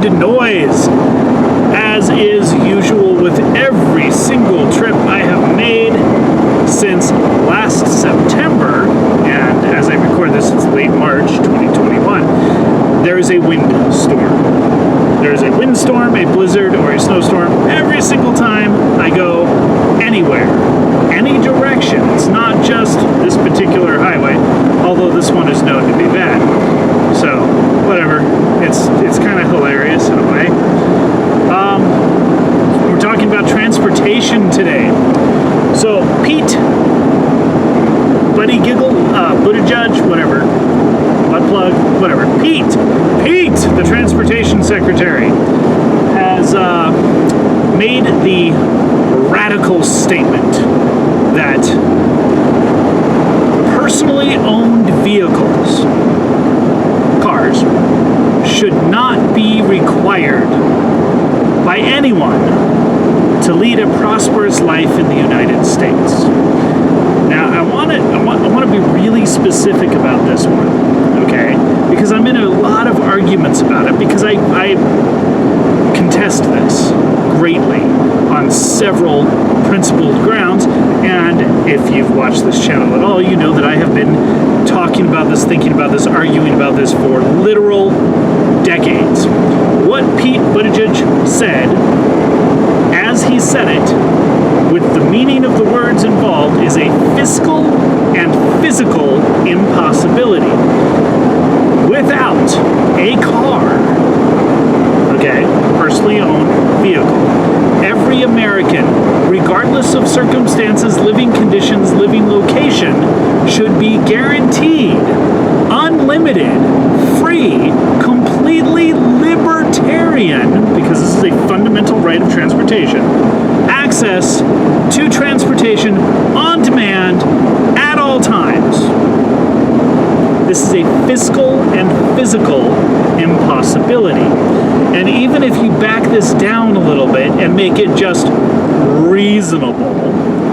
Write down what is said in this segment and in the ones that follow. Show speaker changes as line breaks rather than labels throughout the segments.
background noise. As is usual with every single trip I have made since last September, and as I record this, it's late March 2021, there is a windstorm. There is a windstorm, a blizzard, or a snowstorm every single time I go anywhere, any direction. It's not just this particular highway, although this one is known to be bad. So, whatever. It's kind of hilarious in a way. We're talking about transportation today. So, Pete, buttigieg, whatever, butt plug, whatever. Pete, the transportation secretary, has made the radical statement that personally owned vehicles, cars, should not be required by anyone to lead a prosperous life in the United States. Now, I want to be really specific about this one, okay? Because I'm in a lot of arguments about it, because I contest this greatly on several principled grounds, and if you've watched this channel at all, you know that I have been talking about this, thinking about this, arguing about this for literal decades. What Pete Buttigieg said, as he said it, with the meaning of the words involved, is a fiscal and physical impossibility. Without a car, okay, personally owned vehicle, every American, regardless of circumstances, living conditions, living location, should be guaranteed unlimited, free, completely libertarian, because this is a fundamental right of transportation, access to transportation on demand at all times. This is a fiscal and physical impossibility. And even if you back this down a little bit and make it just reasonable,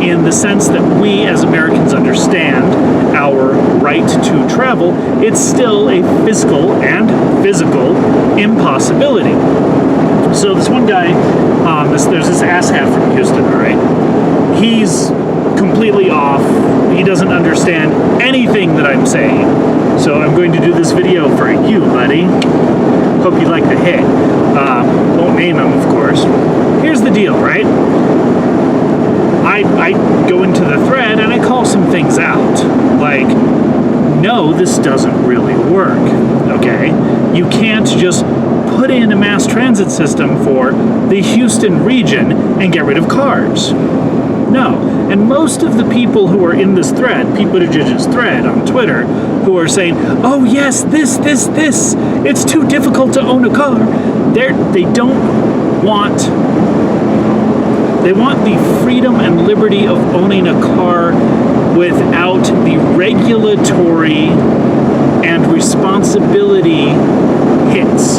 in the sense that we as Americans understand our right to travel, it's still a fiscal and physical impossibility. So this one guy, there's this asshat from Houston, all right? He's completely off. He doesn't understand anything that I'm saying. So I'm going to do this video for you, buddy. Hope you like the hit. Won't name him, of course. Here's the deal, right? I go into the thread and I call some things out. Like, no, this doesn't really work, okay? You can't just put in a mass transit system for the Houston region and get rid of cars. No. And most of the people who are in this thread, Pete Buttigieg's thread on Twitter, who are saying, oh yes, this, it's too difficult to own a car, they want the freedom and liberty of owning a car without the regulatory and responsibility hits,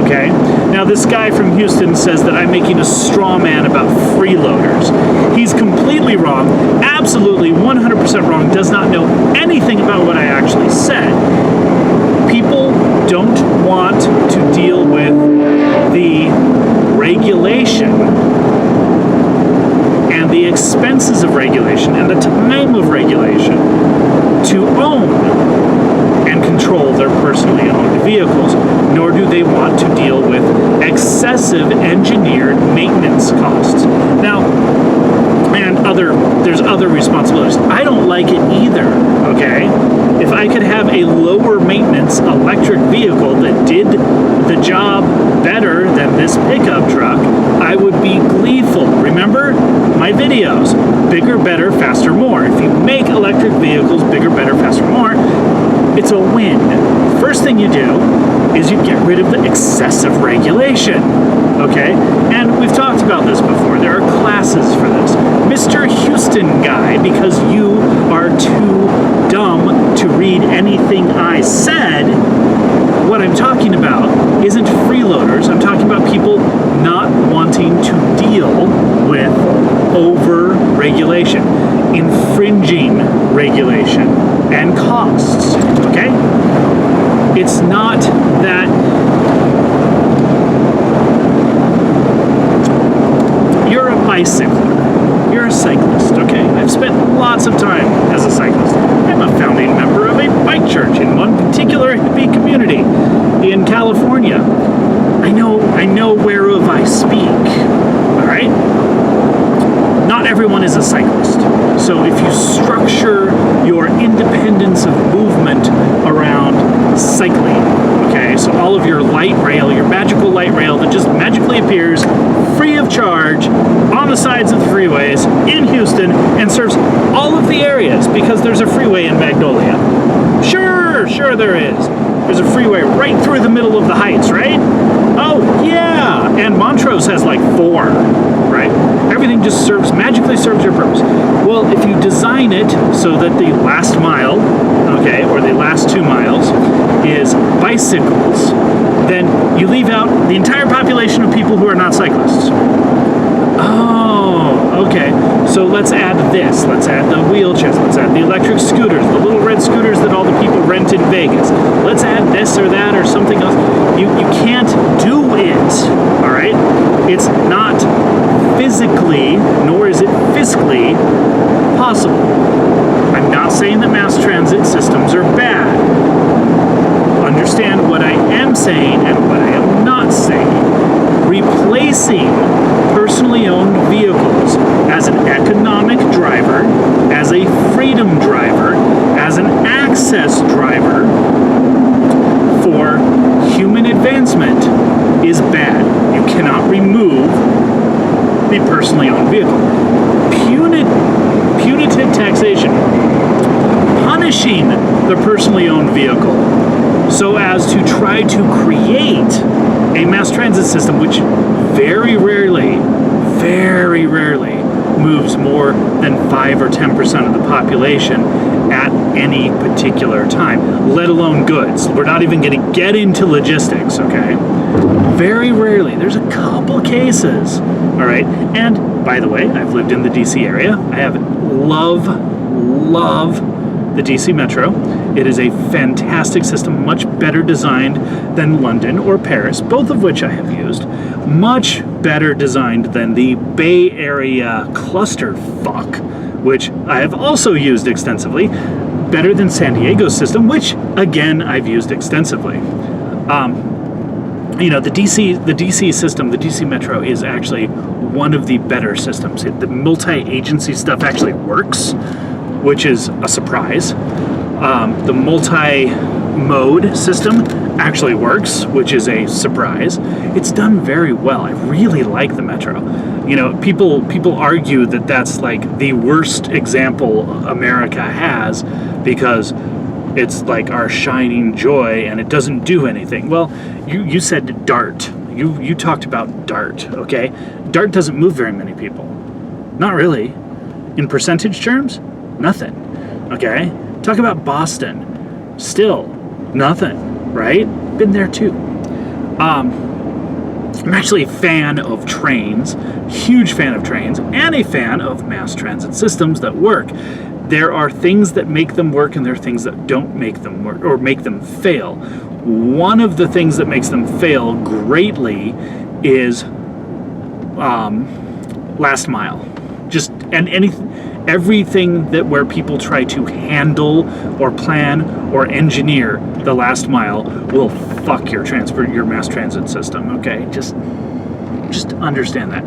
okay? Now, this guy from Houston says that I'm making a straw man about freeloaders. He's completely wrong, absolutely 100% wrong, does not know anything about what I actually said. People don't want to deal with the regulation and the expenses of regulation and the time of regulation to own and control their personally owned vehicles, nor do they want to deal with excessive engineered maintenance costs. Now, and there's other responsibilities. I don't like it either, okay? If I could have a lower maintenance electric vehicle that did the job better than this pickup truck, I would be gleeful. Remember my videos, bigger, better, faster, more. If you make electric vehicles bigger, better, faster, more, it's a win. First thing you do is you get rid of the excessive regulation, okay? And we've talked about this before. There are classes for this. Mr. Houston guy, because you are too dumb to read anything I said, what I'm talking about isn't freeloaders. I'm talking about people not wanting to deal with over-regulation, infringing regulation, and costs, okay? It's not that I know whereof I speak. All right? Not everyone is a cyclist. So if you structure your independence of movement around cycling, okay, so all of your light rail, your magical light rail that just magically appears free of charge on the sides of the freeways in Houston and serves all of the areas because there's a freeway in Magnolia. Sure there is. There's a freeway right through the middle of the Heights, right? Oh, yeah. And Montrose has like 4, right? Everything just magically serves your purpose. Well, if you design it so that the last mile, okay, or the last 2 miles is bicycles, then you leave out the entire population of people who are not cyclists. Oh, okay. So let's add this. Let's add the wheelchairs. Let's add the electric scooters, the little red scooters that all the people rent in Vegas. Let's add this or that or something else. You can't do it, all right? It's not physically, nor is it fiscally possible. I'm not saying that mass transit systems are bad. Understand what I am saying and what I am not saying. Replacing personally owned vehicles as an economic driver, as a freedom driver, as an access driver for human advancement is bad. You cannot remove the personally owned vehicle. Punitive taxation, punishing the personally owned vehicle so as to try to create a mass transit system which very rarely moves more than 5 or 10% of the population at any particular time, let alone goods. We're not even going to get into logistics, okay? Very rarely. There's a couple cases, all right? And by the way, I've lived in the DC area. I love the DC Metro. It is a fantastic system, much better designed than London or Paris, both of which I have used. Much better designed than the Bay Area clusterfuck, which I have also used extensively. Better than San Diego's system, which again I've used extensively. You know, the DC system, the DC Metro, is actually one of the better systems. The multi-agency stuff actually works, which is a surprise. The multi-mode system actually works, which is a surprise. It's done very well. I really like the Metro. You know, people argue that that's like the worst example America has because it's like our shining joy and it doesn't do anything. Well, you said DART. You talked about DART, okay? DART doesn't move very many people. Not really. In percentage terms, nothing. Okay? Talk about Boston. Still, nothing, right? Been there too. I'm actually a fan of trains, huge fan of trains, and a fan of mass transit systems that work. There are things that make them work and there are things that don't make them work or make them fail. One of the things that makes them fail greatly is last mile. Just everything that where people try to handle or plan or engineer the last mile will fuck your mass transit system. Okay, just understand that.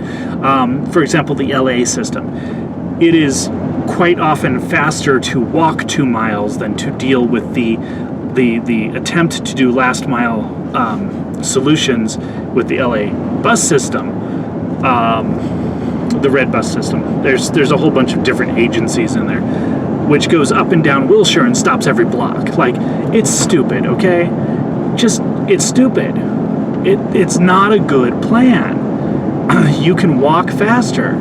For example, the LA system, it is quite often faster to walk 2 miles than to deal with the attempt to do last mile solutions with the LA bus system. The red bus system. There's a whole bunch of different agencies in there, which goes up and down Wilshire and stops every block. Like, it's stupid, okay? It's stupid. It's not a good plan. You can walk faster,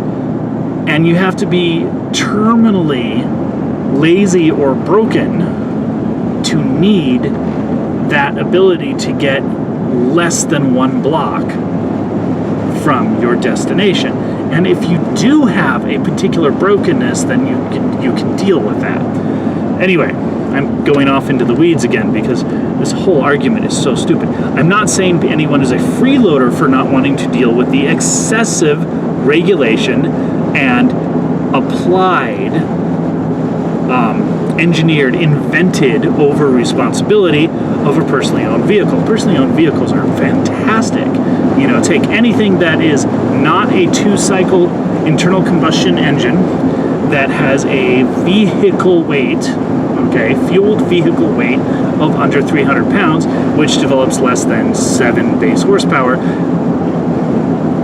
and you have to be terminally lazy or broken to need that ability to get less than 1 block from your destination. And if you do have a particular brokenness, then you can deal with that. Anyway, I'm going off into the weeds again because this whole argument is so stupid. I'm not saying anyone is a freeloader for not wanting to deal with the excessive regulation and applied engineered, invented over responsibility of a personally owned vehicle. Personally owned vehicles are fantastic. You know, take anything that is not a 2-cycle internal combustion engine that has a vehicle weight, okay, fueled vehicle weight of under 300 pounds, which develops less than 7 base horsepower,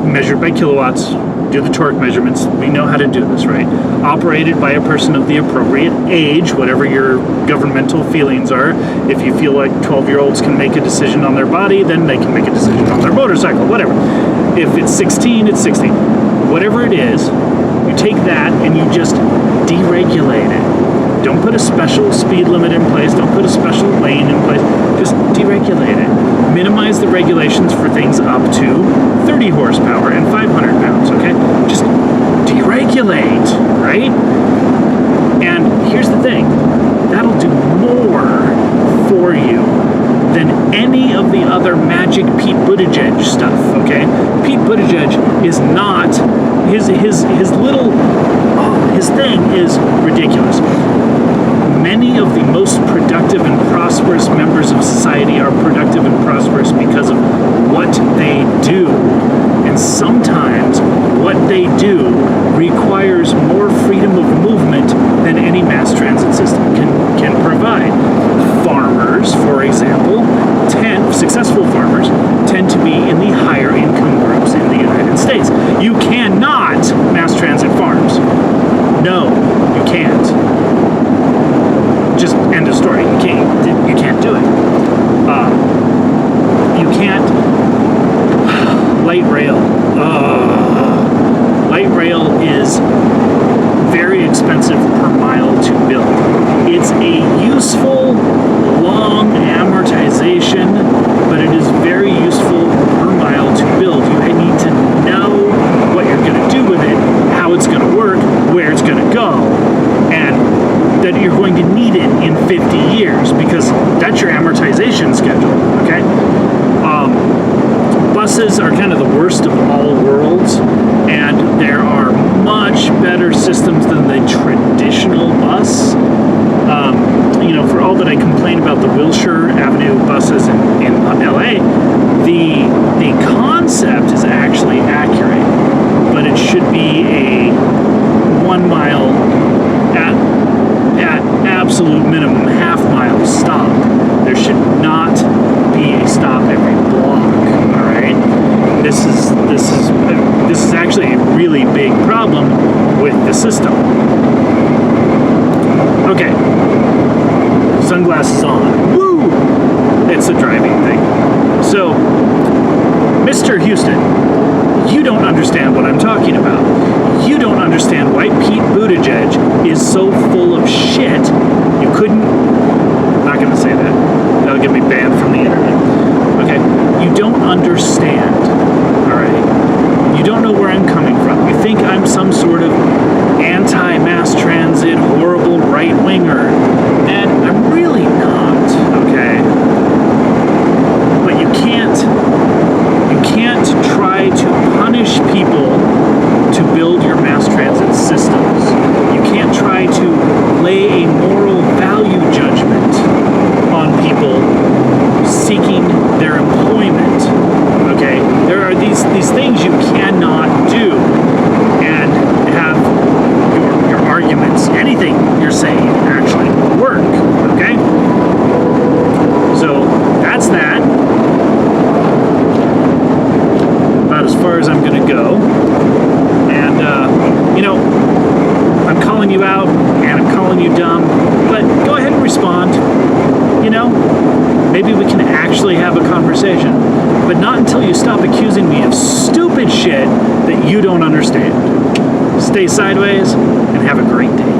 measured by kilowatts. Do the torque measurements. We know how to do this, right? Operated by a person of the appropriate age, whatever your governmental feelings are. If you feel like 12-year-olds can make a decision on their body, then they can make a decision on their motorcycle, whatever. If it's 16, it's 16. Whatever it is, you take that and you just deregulate it. Don't put a special speed limit in place. Don't put a special lane in place. Just deregulate it. Minimize the regulations for things up to 30 horsepower and 500 pounds, okay? Just deregulate, right? And here's the thing. That'll do more for you than any of the other magic Pete Buttigieg stuff, okay? Pete Buttigieg is not, his thing is ridiculous. Many of the most productive and prosperous members of society are productive and prosperous because of what they do. And sometimes what they do requires more freedom of movement than any mass transit system can provide. Farmers, for example, successful farmers tend to be in the higher income groups in the United States. You cannot mass transit farms. No, you can't. Just end of story. You can't do it. You can't. Light rail. Light rail is very expensive per mile to build. It's a useful long amortization, but it is very useful per mile to build. You need to know what you're going to do with it, how it's going to work, where it's going to go, and that you're going to need it in 50 years because that's your amortization schedule, okay? Buses are kind of the worst of all worlds, and there are much better systems than the traditional bus. For all that I complain about the Wilshire Avenue buses in LA, the concept is actually accurate, but it should be a 1 mile at absolute minimum half-mile stop. There should not be a stop every block. All right, this is actually a really big problem with the system. Okay, sunglasses on. Woo! It's a driving thing. So, Mr. Houston, you don't understand what I'm talking about. You don't understand why Pete Buttigieg is so full of shit. You couldn't. I'm not going to say that. That'll get me banned from the internet. Okay? You don't understand. All right? You don't know where I'm coming from. You think I'm some sort of anti-mass transit, horrible right-winger. And I'm really not. Okay? But you can't try to punish people to build your mass transit systems. You can't try to lay a moral value judgment on people seeking their employment. Okay? There are these things you cannot do and have your arguments, anything you're saying, actually work. Okay? So that's that. About as far as I'm going to go. And, I'm calling you out and I'm calling you dumb, but go ahead and respond. Maybe we can actually have a conversation, but not until you stop accusing me of stupid shit that you don't understand. Stay sideways and have a great day.